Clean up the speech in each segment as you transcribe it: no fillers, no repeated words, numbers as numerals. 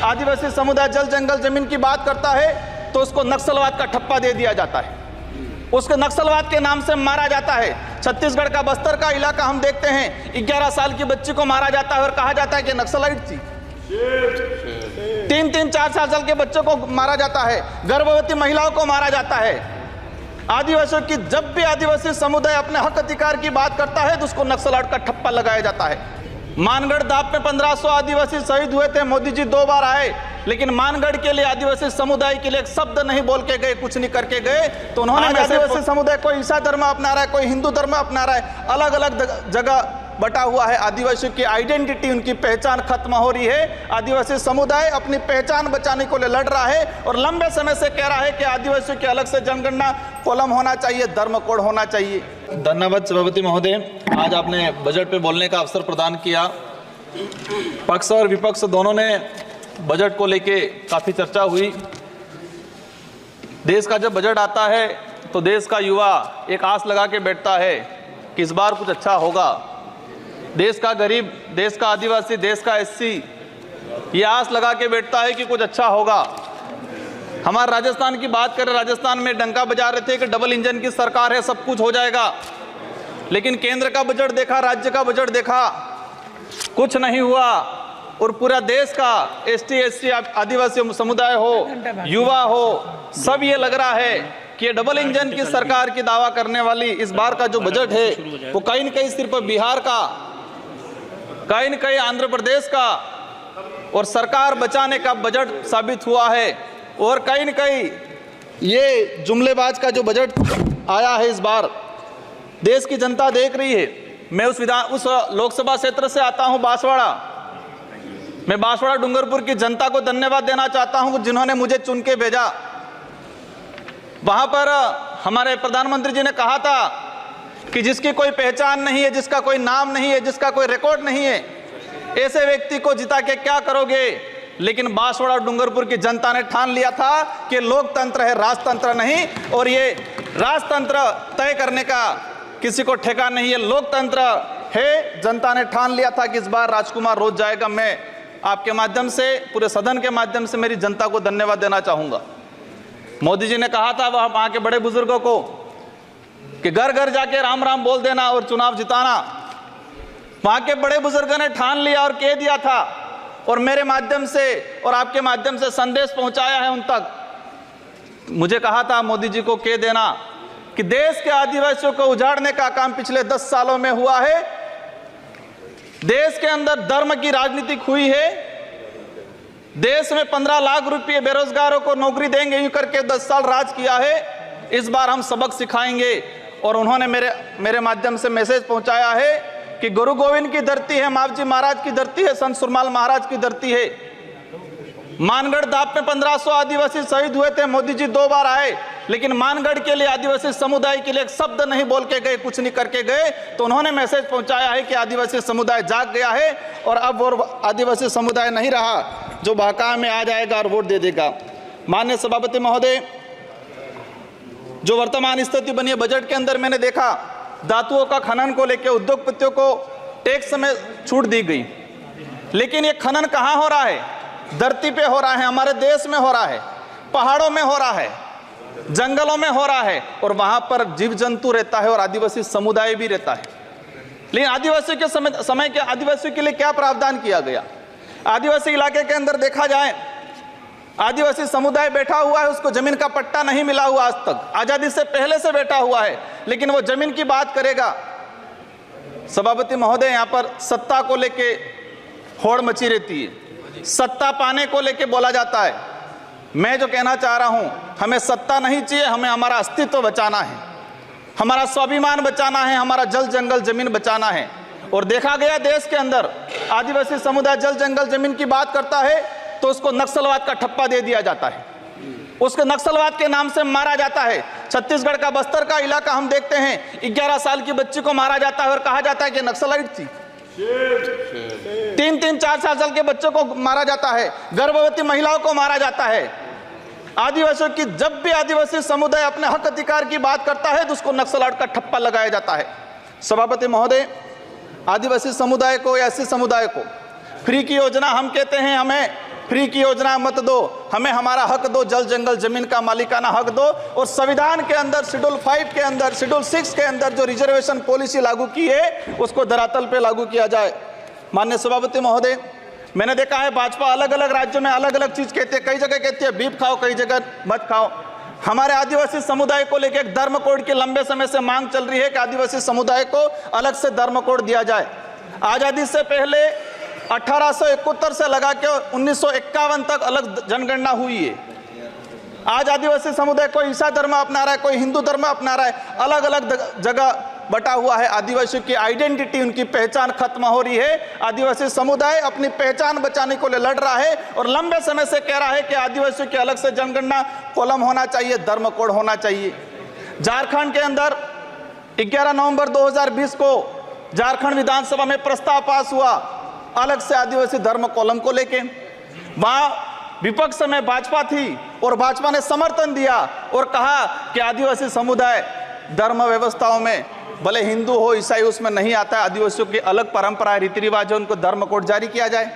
आदिवासी समुदाय जल जंगल जमीन की बात करता है तो उसको नक्सलवाद का ठप्पा दे दिया जाता है, उसको नक्सलवाद के नाम से मारा जाता है। छत्तीसगढ़ का बस्तर का इलाका हम देखते हैं, 11 साल की बच्ची को मारा जाता है और कहा जाता है कि नक्सलाइट थी। 3-3, 4 साल के बच्चों को मारा जाता है, गर्भवती महिलाओं को मारा जाता है। आदिवासियों की जब भी आदिवासी समुदाय अपने हक अधिकार की बात करता है तो उसको नक्सलाइट का ठप्पा लगाया जाता है। मानगढ़ दाप में 1500 आदिवासी शहीद हुए थे, मोदी जी 2 बार आए, लेकिन मानगढ़ के लिए आदिवासी समुदाय के लिए एक शब्द नहीं बोल के गए, कुछ नहीं करके गए। तो उन्होंने आदिवासी समुदाय कोई ईसाई धर्म अपना रहा है, कोई हिंदू धर्म अपना रहा है, अलग अलग जगह बटा हुआ है। आदिवासियों की आइडेंटिटी, उनकी पहचान खत्म हो रही है। आदिवासी समुदाय अपनी पहचान बचाने को लिए लड़ रहा है और लंबे समय से कह रहा है कि आदिवासियों के अलग से जनगणना कॉलम होना चाहिए, धर्म कोड होना चाहिए। धन्यवाद सभापति महोदय, आज आपने बजट पे बोलने का अवसर प्रदान किया। पक्ष और विपक्ष दोनों ने बजट को लेके काफ़ी चर्चा हुई। देश का जब बजट आता है तो देश का युवा एक आस लगा के बैठता है कि इस बार कुछ अच्छा होगा। देश का गरीब, देश का आदिवासी, देश का एससी ये आस लगा के बैठता है कि कुछ अच्छा होगा। हमारे राजस्थान की बात करें, राजस्थान में डंका बजा रहे थे कि डबल इंजन की सरकार है, सब कुछ हो जाएगा। लेकिन केंद्र का बजट देखा, राज्य का बजट देखा, कुछ नहीं हुआ। और पूरा देश का एसटी एससी आदिवासी समुदाय हो, युवा हो, सब ये लग रहा है कि ये डबल इंजन की सरकार की दावा करने वाली इस बार का जो बजट है वो कहीं न कहीं सिर्फ बिहार का, कहीं न कहीं आंध्र प्रदेश का और सरकार बचाने का बजट साबित हुआ है। और कहीं न कहीं ये जुमलेबाज का जो बजट आया है इस बार, देश की जनता देख रही है। मैं उस लोकसभा क्षेत्र से आता हूं, बांसवाड़ा। मैं बांसवाड़ा डूंगरपुर की जनता को धन्यवाद देना चाहता हूं जिन्होंने मुझे चुन के भेजा। वहां पर हमारे प्रधानमंत्री जी ने कहा था कि जिसकी कोई पहचान नहीं है, जिसका कोई नाम नहीं है, जिसका कोई रिकॉर्ड नहीं है, ऐसे व्यक्ति को जिता के क्या करोगे। लेकिन बांसवाड़ा डूंगरपुर की जनता ने ठान लिया था कि लोकतंत्र है, राजतंत्र नहीं। और ये राजतंत्र तय करने का किसी को ठेका नहीं है, लोकतंत्र है। जनता ने ठान लिया था कि इस बार राजकुमार रोज जाएगा। मैं आपके माध्यम से, पूरे सदन के माध्यम से मेरी जनता को धन्यवाद देना चाहूंगा। मोदी जी ने कहा था वहां के बड़े बुजुर्गों को कि घर घर जाके राम राम बोल देना और चुनाव जिताना। वहां के बड़े बुजुर्गों ने ठान लिया और कह दिया था, और मेरे माध्यम से और आपके माध्यम से संदेश पहुंचाया है उन तक। मुझे कहा था मोदी जी को कह देना कि देश के आदिवासियों को उजाड़ने का काम पिछले 10 सालों में हुआ है। देश के अंदर धर्म की राजनीति हुई है। देश में 15 लाख रुपए बेरोजगारों को नौकरी देंगे यूं करके 10 साल राज किया है। इस बार हम सबक सिखाएंगे। और उन्होंने मेरे माध्यम से मैसेज पहुंचाया है कि गुरु गोविंद की धरती है, मावजी महाराज की धरती है, संत सुरमाल महाराज की धरती है। मानगढ़ दाप में 1500 आदिवासी शहीद हुए थे, मोदी जी 2 बार आए, लेकिन मानगढ़ के लिए आदिवासी समुदाय के लिए एक शब्द नहीं बोल के गए, कुछ नहीं करके गए। तो उन्होंने मैसेज पहुंचाया है कि आदिवासी समुदाय जाग गया है और अब वो आदिवासी समुदाय नहीं रहा जो बहका में आ जाएगा और वोट दे देगा। माननीय सभापति महोदय, जो वर्तमान स्थिति बनी है बजट के अंदर, मैंने देखा धातुओं का खनन को लेकर उद्योगपतियों को टैक्स में छूट दी गई। लेकिन ये खनन कहाँ हो रहा है? धरती पे हो रहा है, हमारे देश में हो रहा है, पहाड़ों में हो रहा है, जंगलों में हो रहा है, और वहां पर जीव जंतु रहता है और आदिवासी समुदाय भी रहता है। लेकिन आदिवासियों के समय के आदिवासियों के लिए क्या प्रावधान किया गया? आदिवासी इलाके के अंदर देखा जाए, आदिवासी समुदाय बैठा हुआ है, उसको जमीन का पट्टा नहीं मिला हुआ आज तक, आजादी से पहले से बैठा हुआ है, लेकिन वो जमीन की बात करेगा। सभापति महोदय, यहाँ पर सत्ता को लेके होड़ मची रहती है, सत्ता पाने को लेके बोला जाता है। मैं जो कहना चाह रहा हूं, हमें सत्ता नहीं चाहिए, हमें हमारा अस्तित्व बचाना है, हमारा स्वाभिमान बचाना है, हमारा जल जंगल जमीन बचाना है। और देखा गया देश के अंदर आदिवासी समुदाय जल जंगल जमीन की बात करता है तो उसको नक्सलवाद का ठप्पा दे दिया जाता है, उसको नक्सलवाद के नाम से मारा जाता है। छत्तीसगढ़ का बस्तर का इलाका हम देखते हैं, 11 साल की बच्ची को मारा जाता है और कहा जाता है कि नक्सलाइट थी। 3-3, 4 साल के बच्चों को मारा जाता है, गर्भवती महिलाओं को मारा जाता है। आदिवासियों की जब भी आदिवासी समुदाय अपने हक अधिकार की बात करता है तो उसको नक्सलाइट का ठप्पा लगाया जाता है। सभापति महोदय, आदिवासी समुदाय को या एससी समुदाय को फ्री की योजना हम कहते हैं, हमें फ्री की योजना मत दो, हमें हमारा हक दो, जल जंगल जमीन का मालिकाना हक दो, और संविधान के अंदर शेड्यूल 5 के अंदर, शेड्यूल 6 के अंदर जो रिजर्वेशन पॉलिसी लागू की है उसको धरातल पे लागू किया जाए। माननीय सभापति महोदय, मैंने देखा है भाजपा अलग अलग राज्यों में अलग अलग चीज कहती है, कई जगह कहती है बीफ खाओ, कई जगह मत खाओ। हमारे आदिवासी समुदाय को लेकर एक धर्म कोड की लंबे समय से मांग चल रही है कि आदिवासी समुदाय को अलग से धर्म कोड दिया जाए। आजादी से पहले 1871 से लगा के 1951 तक अलग जनगणना हुई है। आज आदिवासी समुदाय कोई ईसा धर्म अपना रहा है, कोई हिंदू धर्म अपना रहा है, अलग अलग जगह बटा हुआ है। आदिवासियों की आइडेंटिटी, उनकी पहचान खत्म हो रही है। आदिवासी समुदाय अपनी पहचान बचाने को लिए लड़ रहा है और लंबे समय से कह रहा है कि आदिवासियों की अलग से जनगणना कॉलम होना चाहिए, धर्म कोड होना चाहिए। झारखंड के अंदर 11 नवंबर 2020 को झारखंड विधानसभा में प्रस्ताव पास हुआ अलग से आदिवासी धर्म कॉलम को लेके। वहां विपक्ष में भाजपा थी और भाजपा ने समर्थन दिया और कहा कि आदिवासी समुदाय धर्म व्यवस्थाओं में भले हिंदू हो ईसाई उसमें नहीं आता है, आदिवासियों की अलग परंपरा रीति रिवाज है, उनको धर्म कोड जारी किया जाए।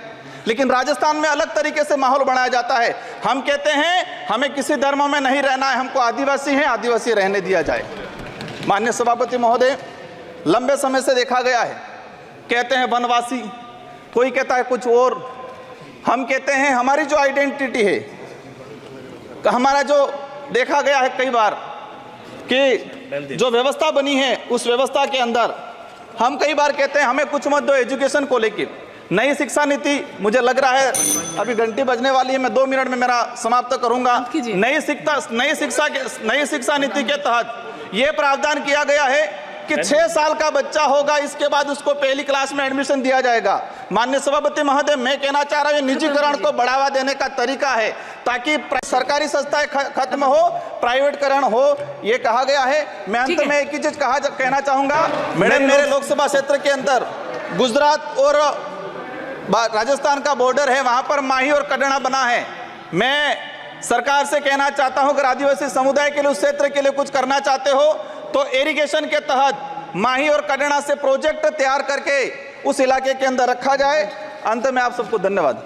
लेकिन राजस्थान में अलग तरीके से माहौल बनाया जाता है। हम कहते हैं हमें किसी धर्म में नहीं रहना है, हमको आदिवासी हैं, आदिवासी रहने दिया जाए। माननीय सभापति महोदय, लंबे समय से देखा गया है, कहते हैं वनवासी, कोई कहता है कुछ और। हम कहते हैं हमारी जो आइडेंटिटी है, हमारा जो देखा गया है कई बार कि जो व्यवस्था बनी है उस व्यवस्था के अंदर हम कई बार कहते हैं हमें कुछ मत दो एजुकेशन को लेकर। नई शिक्षा नीति, मुझे लग रहा है अभी घंटी बजने वाली है, मैं 2 मिनट में मेरा समाप्त करूंगा। नई शिक्षा नीति के तहत यह प्रावधान किया गया है कि 6 साल का बच्चा होगा इसके बाद उसको पहली क्लास में एडमिशन दिया जाएगा। माननीय सभापति महोदय, मैं कहना चाह रहा हूं निजीकरण को बढ़ावा देने का तरीका है ताकि सरकारी संस्थाएं खत्म हो, प्राइवेटकरण हो, ये कहा गया है। मैं अंत में एक ही चीज कहना चाहूंगा, मेरे लोकसभा क्षेत्र के अंदर गुजरात और राजस्थान का बॉर्डर है, वहां पर माही और कड़ना बना है। मैं सरकार से कहना चाहता हूं अगर आदिवासी समुदाय के लिए, उस क्षेत्र के लिए कुछ करना चाहते हो तो इरिगेशन के तहत माही और कड़ना से प्रोजेक्ट तैयार करके उस इलाके के अंदर रखा जाए। अंत में आप सबको धन्यवाद।